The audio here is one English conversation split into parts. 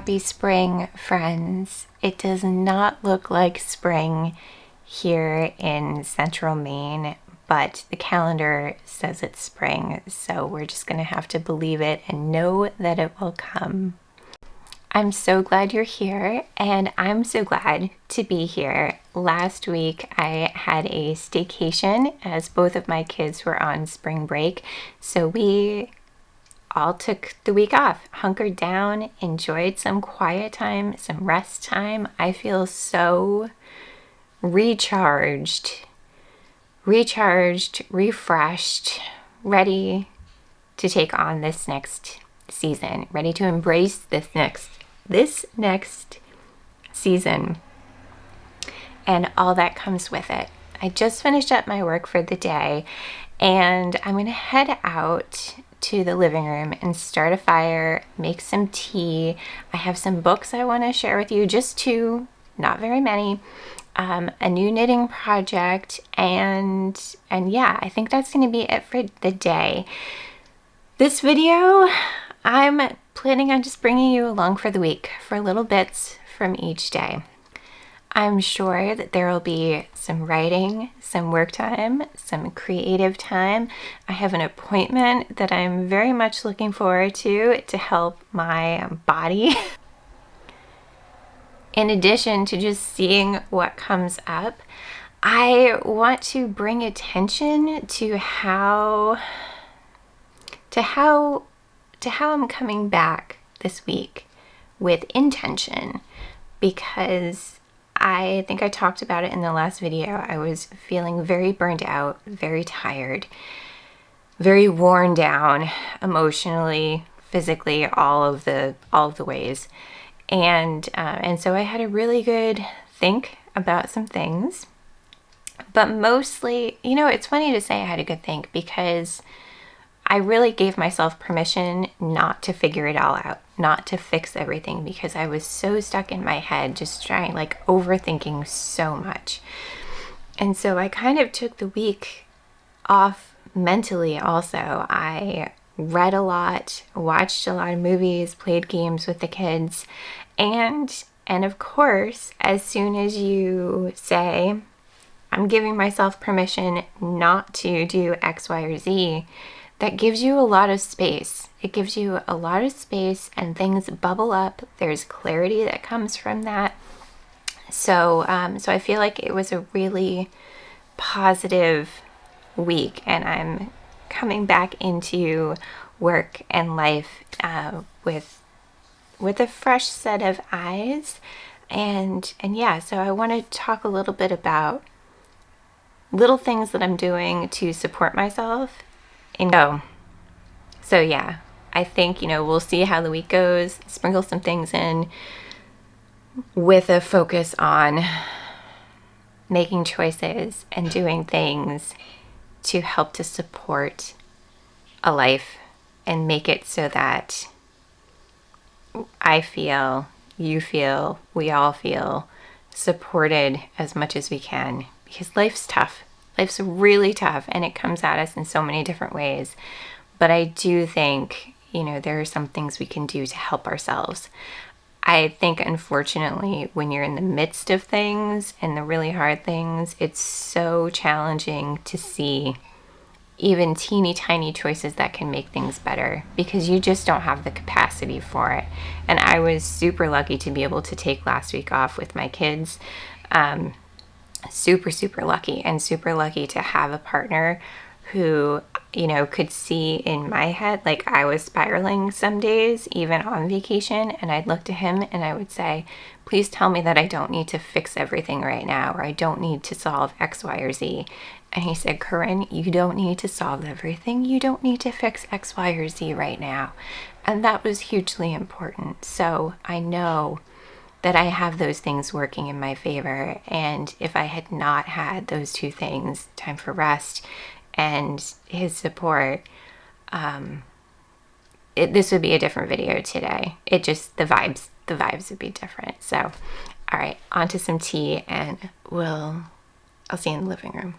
Happy spring, friends. It does not look like spring here in central Maine, but the calendar says it's spring, so we're just going to have to believe it and know that it will come. I'm so glad you're here, and I'm so glad to be here. Last week I had a staycation as both of my kids were on spring break, so we all took the week off, hunkered down, enjoyed some quiet time, some rest time. I feel so recharged, refreshed, ready to take on this next season, ready to embrace this next season and all that comes with it. I just finished up my work for the day, and I'm going to head out to the living room and start a fire, make some tea. I have some books I want to share with you, just two, not very many, a new knitting project, and yeah, I think that's going to be it for the day. This video, I'm planning on just bringing you along for the week for little bits from each day. I'm sure that there will be some writing, some work time, some creative time. I have an appointment that I'm very much looking forward to help my body. In addition to just seeing what comes up, I want to bring attention to how I'm coming back this week with intention, because I think I talked about it in the last video. I was feeling very burned out, very tired, very worn down emotionally, physically, all of the ways. And so I had a really good think about some things. But mostly, it's funny to say I had a good think, because I really gave myself permission not to figure it all out, not to fix everything, because I was so stuck in my head, just overthinking so much. And so I kind of took the week off mentally also. I read a lot, watched a lot of movies, played games with the kids, and of course, as soon as you say, I'm giving myself permission not to do X, Y, or Z, that gives you a lot of space. It gives you a lot of space and things bubble up. There's clarity that comes from that. So I feel like it was a really positive week, and I'm coming back into work and life with a fresh set of eyes. And yeah, so I want to talk a little bit about little things that I'm doing to support myself. So yeah, I think, we'll see how the week goes, sprinkle some things in with a focus on making choices and doing things to help to support a life and make it so that I feel, you feel, we all feel supported as much as we can, because life's tough. Life's really tough, and it comes at us in so many different ways. But I do think, there are some things we can do to help ourselves. I think, unfortunately, when you're in the midst of things and the really hard things, it's so challenging to see even teeny tiny choices that can make things better, because you just don't have the capacity for it. And I was super lucky to be able to take last week off with my kids. Super lucky, and super lucky to have a partner who, could see in my head, like I was spiraling some days, even on vacation, and I'd look to him and I would say, please tell me that I don't need to fix everything right now, or I don't need to solve X, Y, or Z. And he said, Corinne, you don't need to solve everything. You don't need to fix X, Y, or Z right now. And that was hugely important. So I know that I have those things working in my favor. And if I had not had those two things, time for rest and his support, this would be a different video today. The vibes would be different. So, all right, on to some tea, and I'll see you in the living room.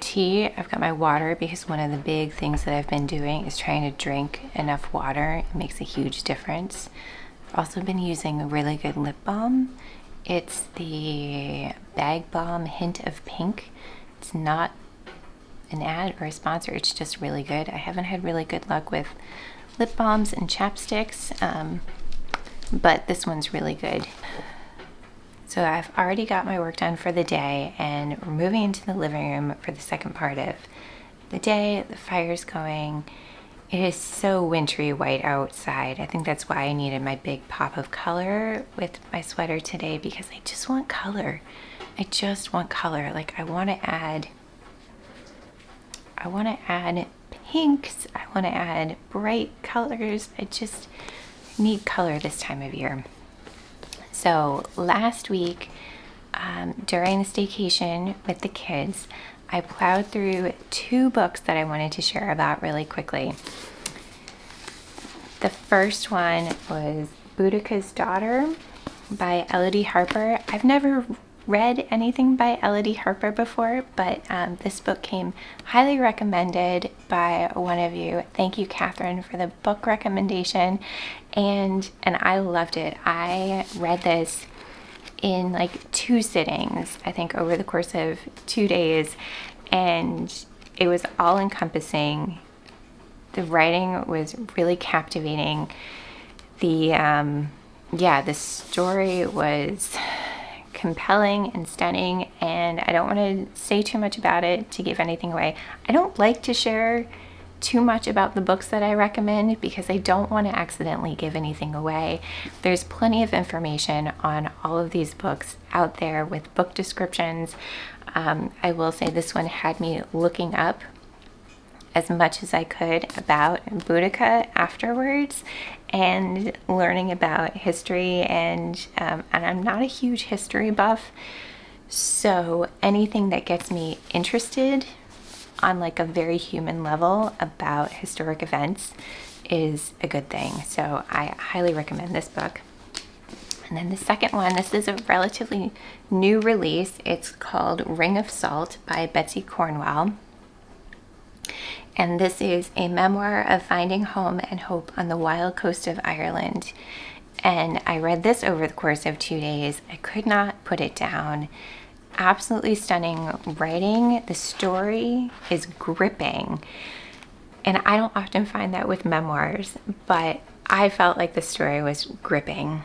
tea, I've got my water, because one of the big things that I've been doing is trying to drink enough water. It makes a huge difference. I've also been using a really good lip balm. It's the Bag Balm Hint of Pink. It's not an ad or a sponsor, it's just really good. I haven't had really good luck with lip balms and chapsticks, but this one's really good. So I've already got my work done for the day, and we're moving into the living room for the second part of the day. The fire's going. It is so wintry white outside. I think that's why I needed my big pop of color with my sweater today, because I just want color. I just want color. Like, I want to add pinks. I want to add bright colors. I just need color this time of year. So last week, during the staycation with the kids, I plowed through 2 books that I wanted to share about really quickly. The first one was Boudica's Daughter by Elodie Harper. I've never read anything by Elodie Harper before, but this book came highly recommended by one of you. Thank you, Catherine, for the book recommendation, and I loved it. I read this in like 2 sittings, I think, over the course of 2 days, and it was all encompassing. The writing was really captivating. The story was compelling and stunning, and I don't want to say too much about it to give anything away. I don't like to share too much about the books that I recommend because I don't want to accidentally give anything away. There's plenty of information on all of these books out there with book descriptions. I will say this one had me looking up as much as I could about Boudica afterwards, and learning about history, and I'm not a huge history buff, so anything that gets me interested on like a very human level about historic events is a good thing. So I highly recommend this book. And then the second one, this is a relatively new release. It's called Ring of Salt by Betsy Cornwell. And this is a memoir of finding home and hope on the wild coast of Ireland. And I read this over the course of 2 days. I could not put it down. Absolutely stunning writing. The story is gripping. And I don't often find that with memoirs, but I felt like the story was gripping.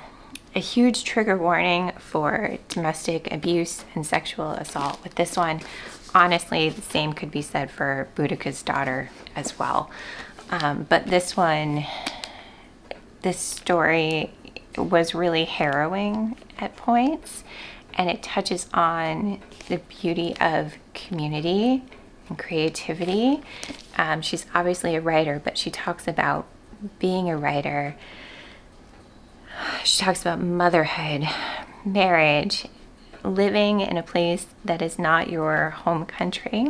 A huge trigger warning for domestic abuse and sexual assault with this one. Honestly, the same could be said for Boudica's Daughter as well. But this story was really harrowing at points, and it touches on the beauty of community and creativity. She's obviously a writer, but she talks about being a writer. She talks about motherhood, marriage, living in a place that is not your home country.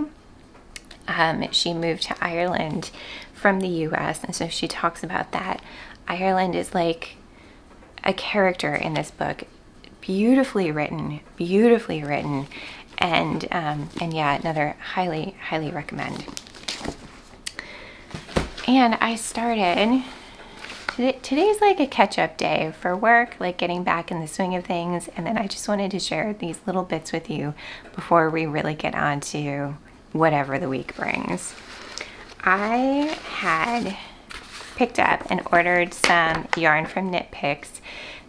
She moved to Ireland from the US, and so she talks about that. Ireland is like a character in this book. Beautifully written, and yeah, another highly recommend. And I started today's like a catch-up day for work, like getting back in the swing of things, and then I just wanted to share these little bits with you before we really get on to whatever the week brings. I had picked up and ordered some yarn from Knit Picks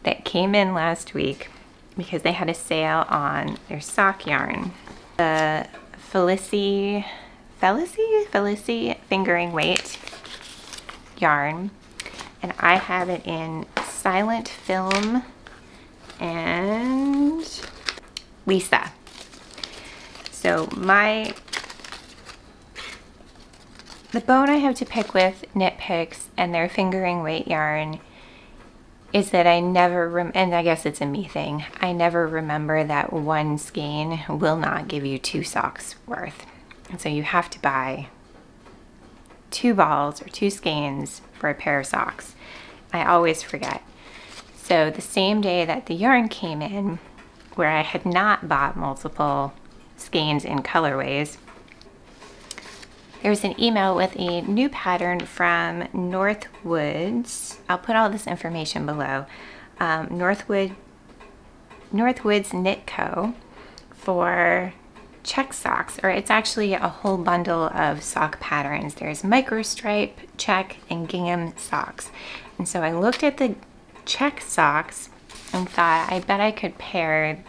that came in last week because they had a sale on their sock yarn. The Felicie fingering weight yarn. And I have it in Silent Film and Lisa. So the bone I have to pick with Knit Picks and their fingering weight yarn is that I never, and I guess it's a me thing, I never remember that one skein will not give you 2 socks worth. And so you have to buy 2 balls or 2 skeins for a pair of socks. I always forget. So the same day that the yarn came in, where I had not bought multiple skeins in colorways, There's an email with a new pattern from Northwoods. I'll put all this information below. Northwoods Knit Co. for check socks, or it's actually a whole bundle of sock patterns. There's micro stripe, check, and gingham socks. And so I looked at the check socks and thought, I bet I could pair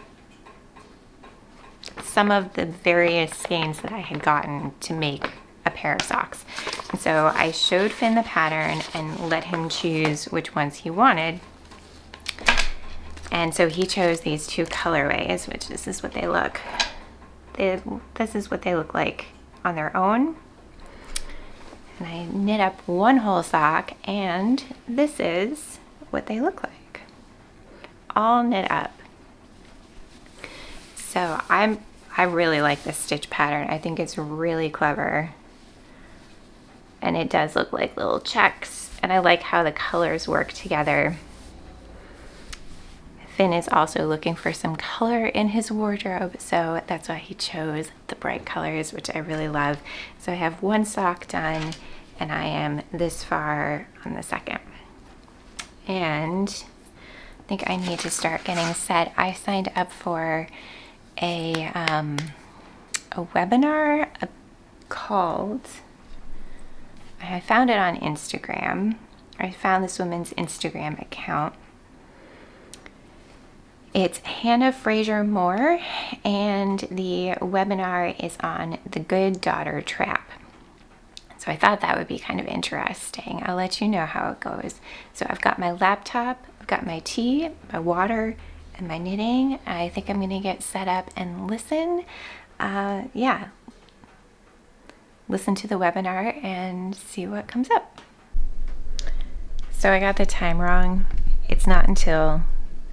some of the various skeins that I had gotten to make a pair of socks. And so I showed Finn the pattern and let him choose which ones he wanted. And so he chose these two colorways, which this is what they look. This is what they look like on their own. And I knit up one whole sock, and this is what they look like, all knit up. So I really like this stitch pattern. I think it's really clever, and it does look like little checks, and I like how the colors work together. Finn is also looking for some color in his wardrobe, so that's why he chose the bright colors, which I really love. So I have one sock done, and I am this far on the second. And I think I need to start getting set. I signed up for a webinar called, I found it on Instagram. I found this woman's Instagram account. It's Hannah Fraser Moore, and the webinar is on the good daughter trap. So I thought that would be kind of interesting. I'll let you know how it goes. So I've got my laptop, I've got my tea, my water, and my knitting. I think I'm gonna get set up and listen. Listen to the webinar and see what comes up. So I got the time wrong. It's not until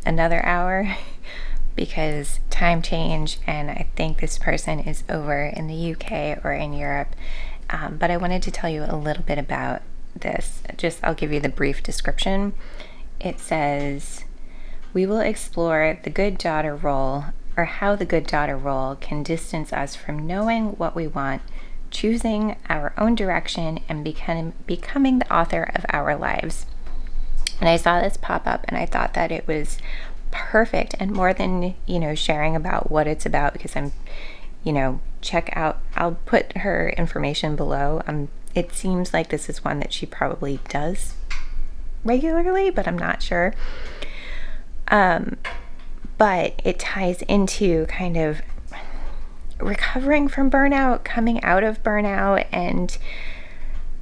another hour because time change, and I think this person is over in the UK or in Europe. But I wanted to tell you a little bit about this. I'll give you the brief description. It says, we will explore the good daughter role, or how the good daughter role can distance us from knowing what we want, choosing our own direction, and becoming the author of our lives. And I saw this pop up, and I thought that it was perfect, and more than, sharing about what it's about, because I'm, check out, I'll put her information below. It seems like this is one that she probably does regularly, but I'm not sure. But it ties into kind of recovering from burnout, coming out of burnout. And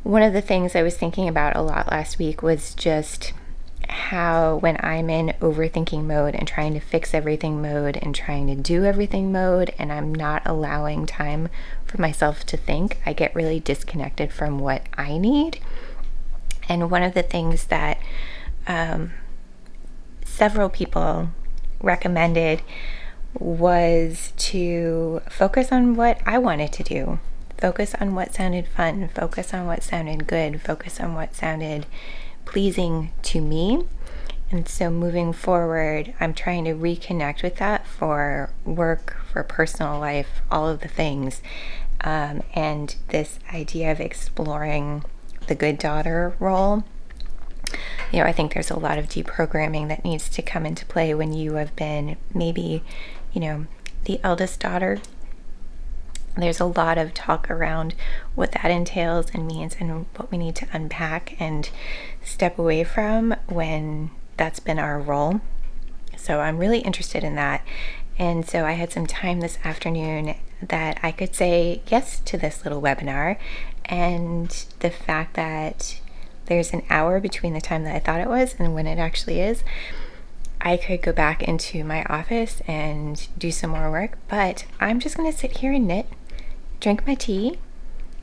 one of the things I was thinking about a lot last week was just how when I'm in overthinking mode and trying to fix everything mode and trying to do everything mode, and I'm not allowing time for myself to think, I get really disconnected from what I need. And one of the things that several people recommended was to focus on what I wanted to do. Focus on what sounded fun, focus on what sounded good, focus on what sounded pleasing to me. And so moving forward, I'm trying to reconnect with that for work, for personal life, all of the things. And this idea of exploring the good daughter role. I think there's a lot of deprogramming that needs to come into play when you have been maybe, the eldest daughter. There's a lot of talk around what that entails and means, and what we need to unpack and step away from when that's been our role. So I'm really interested in that. And so I had some time this afternoon that I could say yes to this little webinar, and the fact that there's an hour between the time that I thought it was and when it actually is, I could go back into my office and do some more work, but I'm just going to sit here and knit, drink my tea,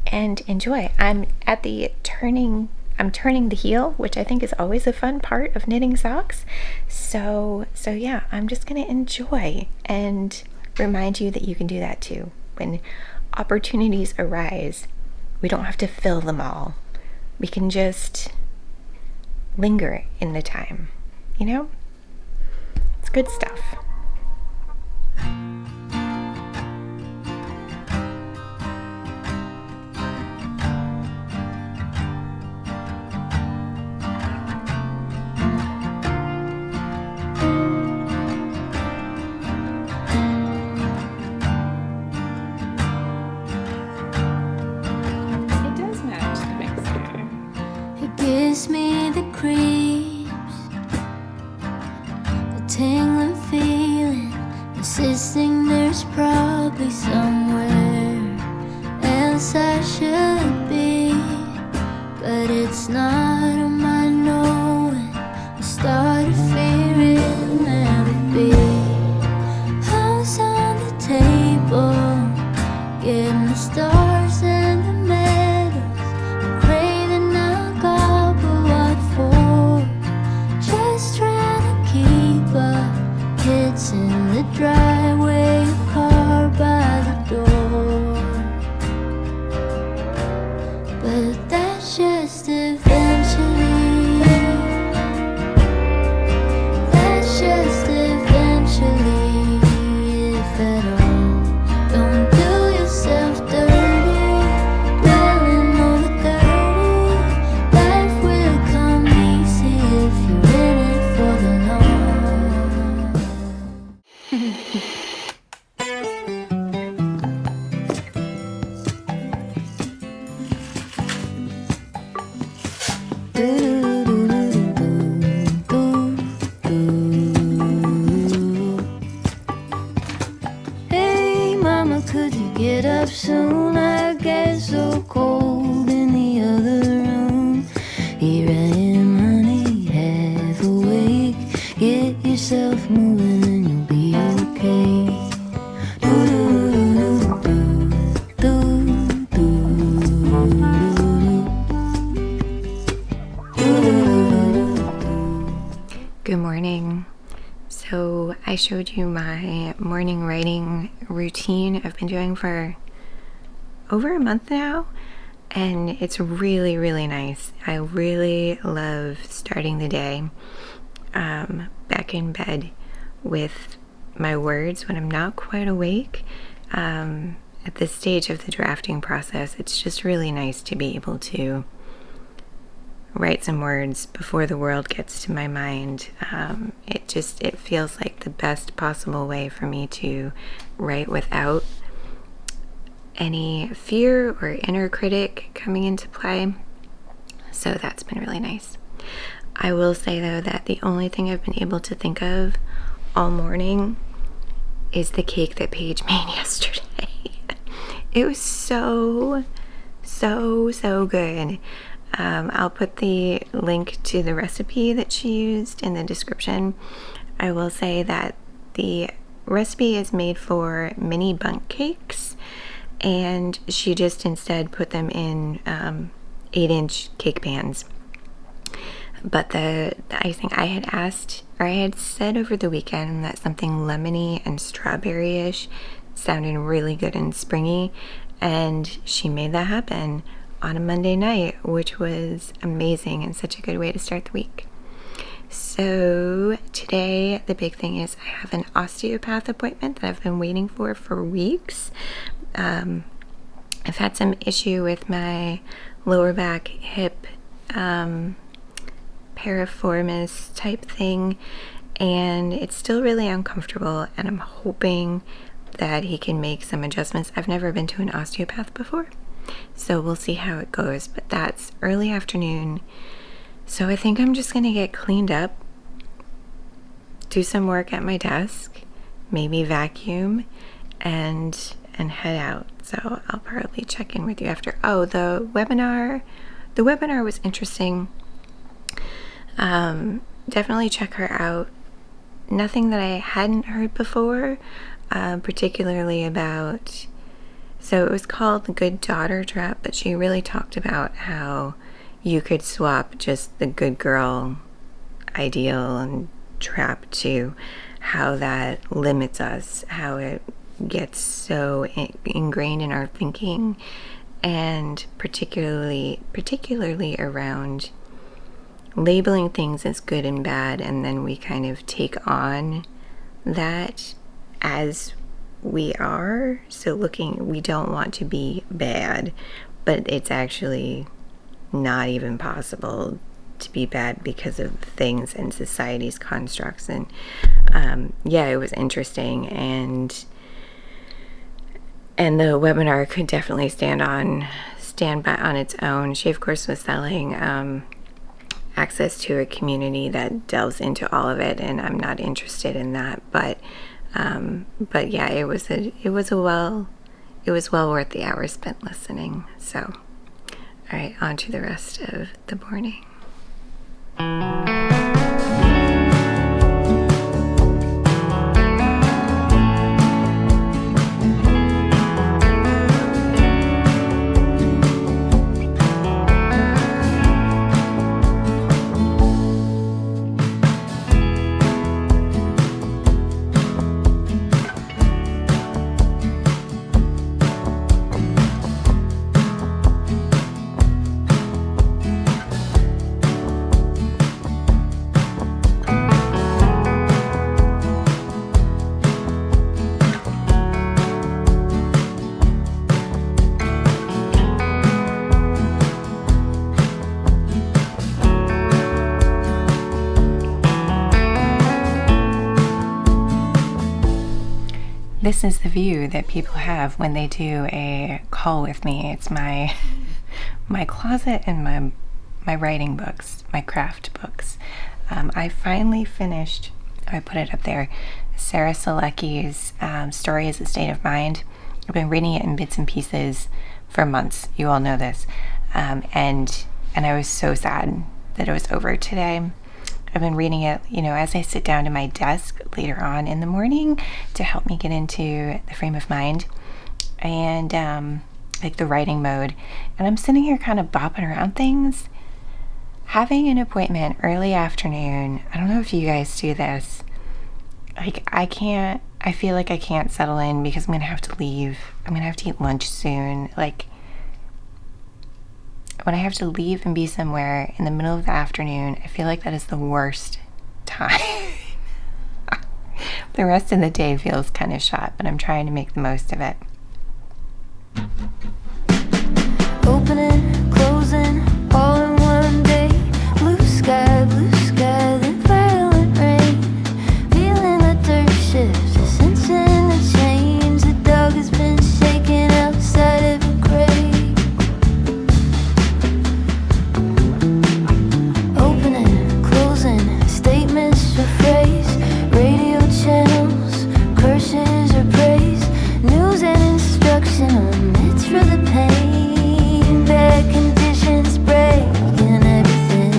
and enjoy. I'm turning the heel, which I think is always a fun part of knitting socks. So yeah, I'm just going to enjoy and remind you that you can do that too. When opportunities arise, we don't have to fill them all. We can just linger in the time, It's good stuff. promise me the creeps, the tingling feeling, insisting there's probably somewhere else I should be, but it's not on my knowing. I started fearing it'll never be. House on the table, getting the stars and the medals, the craving I got, but what for? Just trying to keep up, kids in the driveway, a car by the door. But that's just eventually, that's just eventually, if at all. Don't do yourself dirty, dwelling over 30. Life will come easy if you're in it for the long. Hey mama, could you get up soon? I get so cold in the other room. Here I am, honey, half awake. Get yourself moving and you'll be okay. Good morning. So I showed you my morning writing routine I've been doing for over a month now, and it's really, really nice. I really love starting the day back in bed with my words when I'm not quite awake. At this stage of the drafting process, it's just really nice to be able to write some words before the world gets to my mind. It feels like the best possible way for me to write without any fear or inner critic coming into play. So that's been really nice. I will say though that the only thing I've been able to think of all morning is the cake that Paige made yesterday. It was so good. I'll put the link to the recipe that she used in the description. I will say that the recipe is made for mini bundt cakes, and she just instead put them in 8-inch cake pans. But the icing, I had said over the weekend that something lemony and strawberry-ish sounded really good and springy, and she made that happen on a Monday night, which was amazing and such a good way to start the week. So today the big thing is I have an osteopath appointment that I've been waiting for weeks. I've had some issue with my lower back hip piriformis type thing, and it's still really uncomfortable, and I'm hoping that he can make some adjustments. I've never been to an osteopath before, so we'll see how it goes, but that's early afternoon. So I think I'm just gonna get cleaned up, do some work at my desk, maybe vacuum, and head out. So I'll probably check in with you after. Oh, the webinar was interesting. Definitely check her out. Nothing that I hadn't heard before, particularly about, so it was called the Good Daughter Trap, but she really talked about how you could swap just the good girl ideal and trap to how that limits us, how it gets so ingrained in our thinking, and particularly around labeling things as good and bad, and then we kind of take on that as we are. So we don't want to be bad, but it's actually not even possible to be bad because of things and society's constructs. And yeah, it was interesting, and the webinar could definitely stand by on its own. She of course was selling access to a community that delves into all of it, and I'm not interested in that. But yeah, it was well worth the hours spent listening. So, all right, on to the rest of the morning. This is the view that people have when they do a call with me. It's my closet and my writing books, my craft books. I finally finished, I put it up there, Sarah Selecki's Story is a State of Mind. I've been reading it in bits and pieces for months. You all know this. And I was so sad that it was over today. I've been reading it, as I sit down to my desk later on in the morning to help me get into the frame of mind and like the writing mode. And I'm sitting here kind of bopping around things. Having an appointment early afternoon, I don't know if you guys do this. Like I feel like I can't settle in because I'm going to have to leave. I'm going to have to eat lunch soon. Like when I have to leave and be somewhere in the middle of the afternoon, I feel like that is the worst time. The rest of the day feels kind of shot, but I'm trying to make the most of it. Opening, closing, all in one day. Blue sky, then violent rain. Feeling the dirt shift, sensing the change. The dog has been shaken outside of a grave. Opening, closing, statements or phrase. Radio channels, curses or praise. News and instruction, omits for the pain. Bad conditions breaking everything.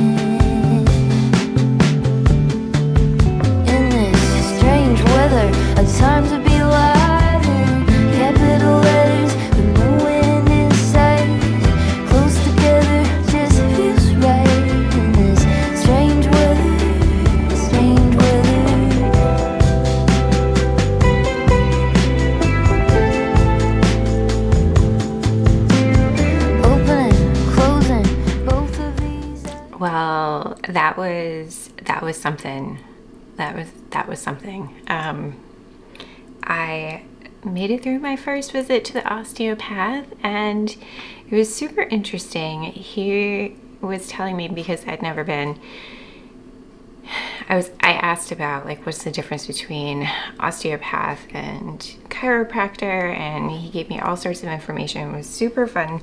In this strange weather, a time to be alive. In capital letters, with no wind in sight. Close together, just feels right. In this strange weather, strange weather. Opening, closing, both of these. Well, that was something. That was something. I made it through my first visit to the osteopath, and it was super interesting. He was telling me, because I'd never been, I asked about like what's the difference between osteopath and chiropractor, and he gave me all sorts of information. It was super fun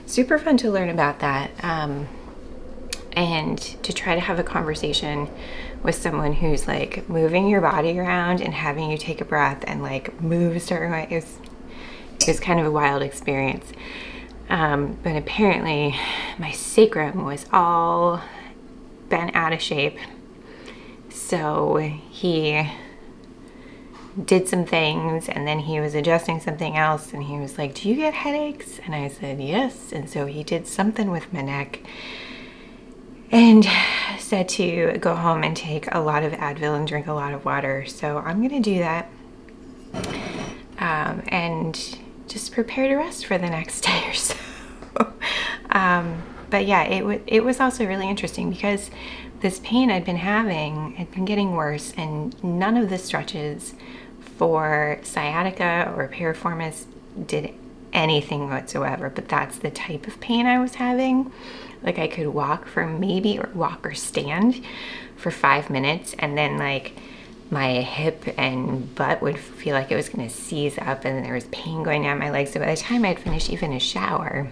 to learn about that, and to try to have a conversation with someone who's like moving your body around and having you take a breath and like move a certain way. It was kind of a wild experience. But apparently my sacrum was all bent out of shape. So he did some things, and then he was adjusting something else, and he was like, "Do you get headaches?" And I said, "Yes." And so he did something with my neck and said to go home and take a lot of Advil and drink a lot of water. So I'm going to do that, and just prepare to rest for the next day or so. But yeah, it was also really interesting because this pain I'd been having had been getting worse, and none of the stretches for sciatica or piriformis did anything whatsoever. But that's the type of pain I was having. Like I could walk or stand for 5 minutes, and then like my hip and butt would feel like it was going to seize up, and there was pain going down my legs. So by the time I'd finished even a shower,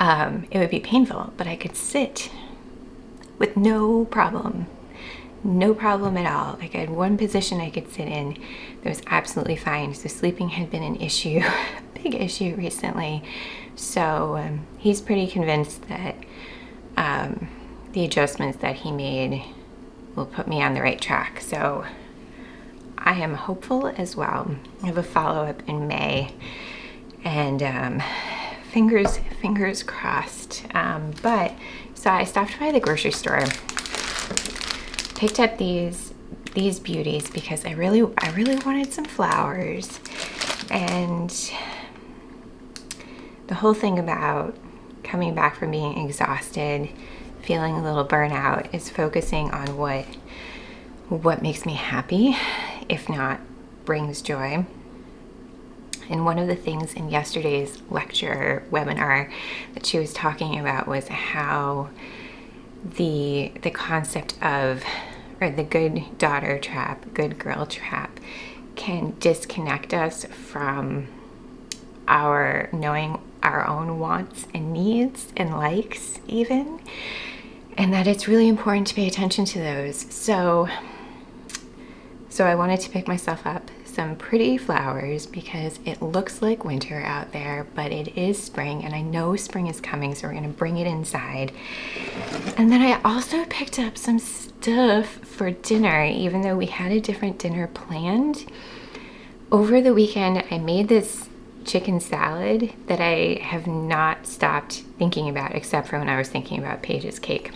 it would be painful, but I could sit with no problem. No problem at all. Like, I had one position I could sit in that was absolutely fine. So sleeping had been an issue, big issue recently. So he's pretty convinced that the adjustments that he made will put me on the right track. So I am hopeful as well. I have a follow-up in May, and fingers crossed. But so I stopped by the grocery store, picked up these beauties because I really wanted some flowers. And the whole thing about coming back from being exhausted, feeling a little burnout, is focusing on what makes me happy, if not brings joy. And one of the things in yesterday's lecture webinar that she was talking about was how the concept of, or the good daughter trap, good girl trap, can disconnect us from our knowing our own wants and needs and likes even, and that it's really important to pay attention to those. So I wanted to pick myself up some pretty flowers because it looks like winter out there, but it is spring, and I know spring is coming, so we're gonna bring it inside. And then I also picked up some stuff for dinner, even though we had a different dinner planned. Over the weekend, I made this chicken salad that I have not stopped thinking about, except for when I was thinking about Paige's cake.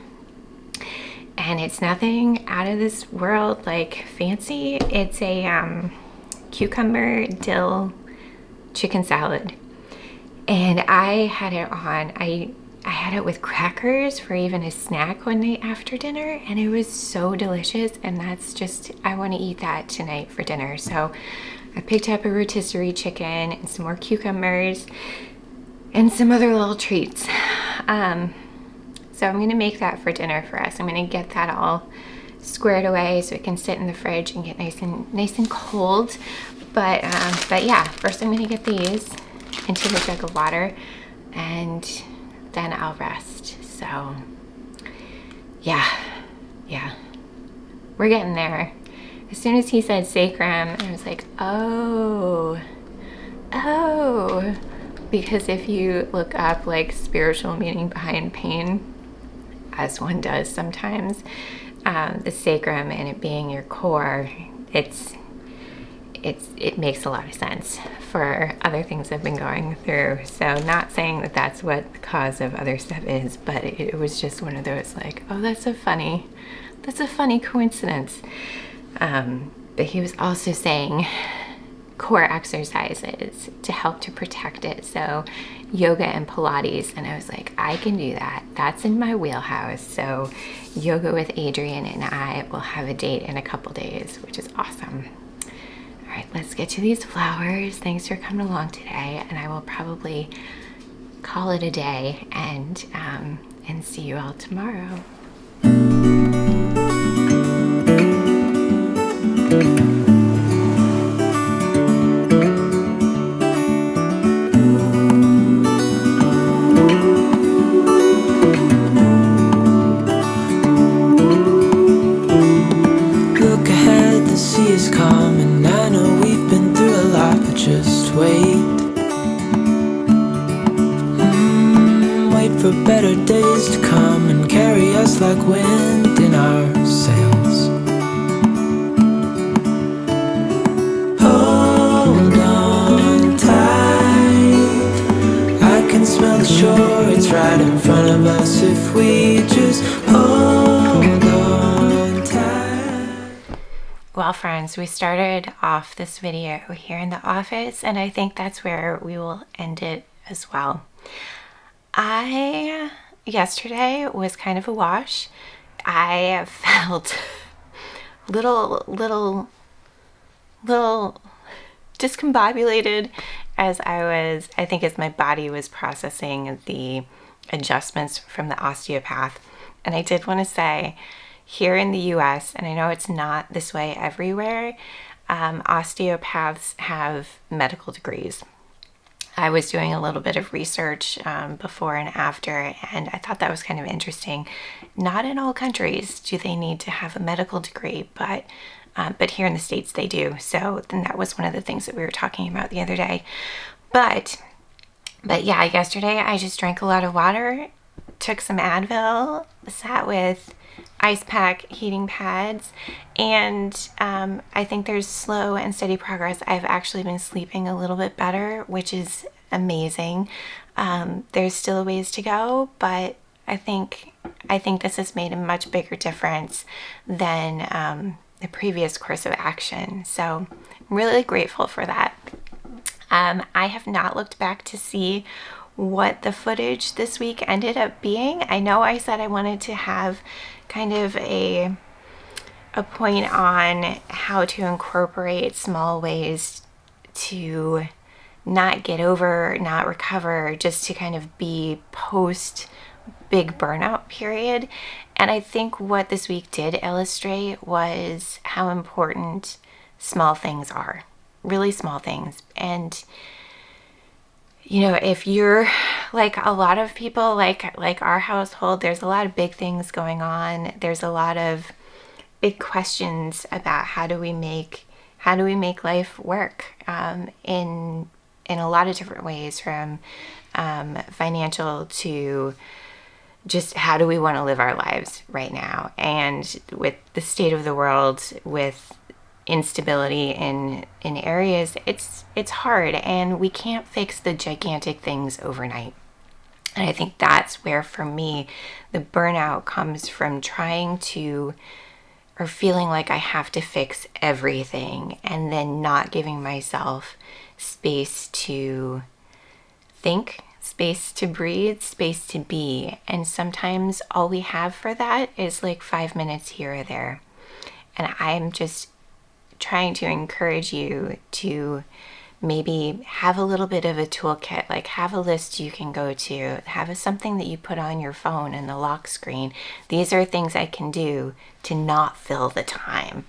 And it's nothing out of this world, like fancy. It's a cucumber dill chicken salad, and I had it on. I had it with crackers for even a snack one night after dinner, and it was so delicious. And that's just, I want to eat that tonight for dinner. So I picked up a rotisserie chicken and some more cucumbers and some other little treats. So I'm gonna make that for dinner for us. I'm gonna get that all squared away so it can sit in the fridge and get nice and cold. But yeah, first I'm gonna get these into the jug of water, and then I'll rest. So yeah, we're getting there. As soon as he said sacrum, I was like, oh, because if you look up like spiritual meaning behind pain, as one does sometimes, the sacrum and it being your core, it makes a lot of sense for other things I've been going through. So not saying that that's what the cause of other stuff is, but it was just one of those like, oh, that's a funny coincidence. But he was also saying core exercises to help to protect it. So yoga and Pilates. And I was like, I can do that. That's in my wheelhouse. So yoga with Adrian and I will have a date in a couple days, which is awesome. All right, let's get to these flowers. Thanks for coming along today. And I will probably call it a day and see you all tomorrow. For better days to come and carry us like wind in our sails. Hold on tight, I can smell the shore, it's right in front of us if we just hold on tight. Well, friends, we started off this video here in the office, and I think that's where we will end it as well. Yesterday was kind of a wash. I felt little discombobulated as I think as my body was processing the adjustments from the osteopath. And I did want to say, here in the US, and I know it's not this way everywhere, osteopaths have medical degrees. I was doing a little bit of research before and after, and I thought that was kind of interesting. Not in all countries do they need to have a medical degree, but here in the States they do. So then that was one of the things that we were talking about the other day. But yeah, yesterday I just drank a lot of water, took some Advil, sat with ice pack heating pads, and I think there's slow and steady progress. I've actually been sleeping a little bit better, which is amazing. There's still a ways to go, but I think this has made a much bigger difference than the previous course of action. So I'm really grateful for that. I have not looked back to see what the footage this week ended up being. I know I said I wanted to have kind of a point on how to incorporate small ways to not get over, not recover, just to kind of be post big burnout period. And I think what this week did illustrate was how important small things are, really small things. And you know, if you're like a lot of people, like our household, there's a lot of big things going on. There's a lot of big questions about how do we make life work in a lot of different ways, from financial to just how do we want to live our lives right now. And with the state of the world, with instability in areas, it's hard, and we can't fix the gigantic things overnight. And I think that's where, for me, the burnout comes from, trying to, or feeling like I have to fix everything, and then not giving myself space to think, space to breathe, space to be. And sometimes all we have for that is like 5 minutes here or there. And I'm just trying to encourage you to maybe have a little bit of a toolkit, like have a list you can go to, have something that you put on your phone in the lock screen. These are things I can do to not fill the time.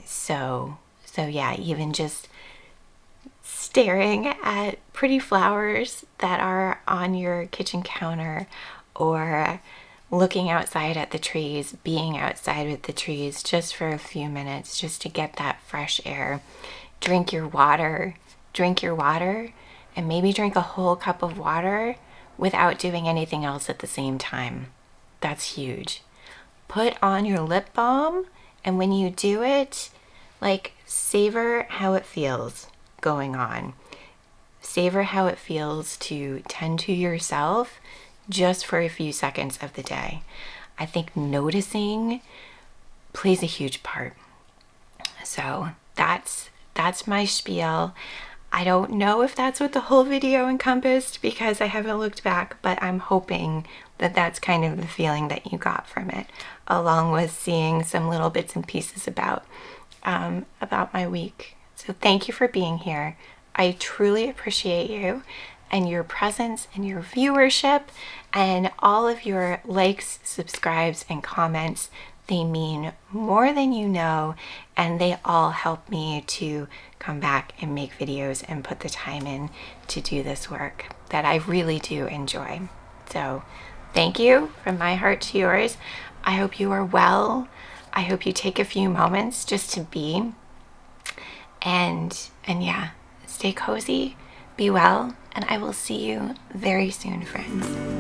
So yeah, even just staring at pretty flowers that are on your kitchen counter, or looking outside at the trees, being outside with the trees just for a few minutes, just to get that fresh air. Drink your water, and maybe drink a whole cup of water without doing anything else at the same time. That's huge. Put on your lip balm, and when you do it, like, savor how it feels going on. Savor how it feels to tend to yourself just for a few seconds of the day. I think noticing plays a huge part. So that's my spiel. I don't know if that's what the whole video encompassed, because I haven't looked back, but I'm hoping that that's kind of the feeling that you got from it, along with seeing some little bits and pieces about my week. So thank you for being here. I truly appreciate you and your presence and your viewership and all of your likes, subscribes, and comments. They mean more than you know, and they all help me to come back and make videos and put the time in to do this work that I really do enjoy. So thank you from my heart to yours. I hope you are well. I hope you take a few moments just to be. And yeah, stay cozy, be well, and I will see you very soon, friends.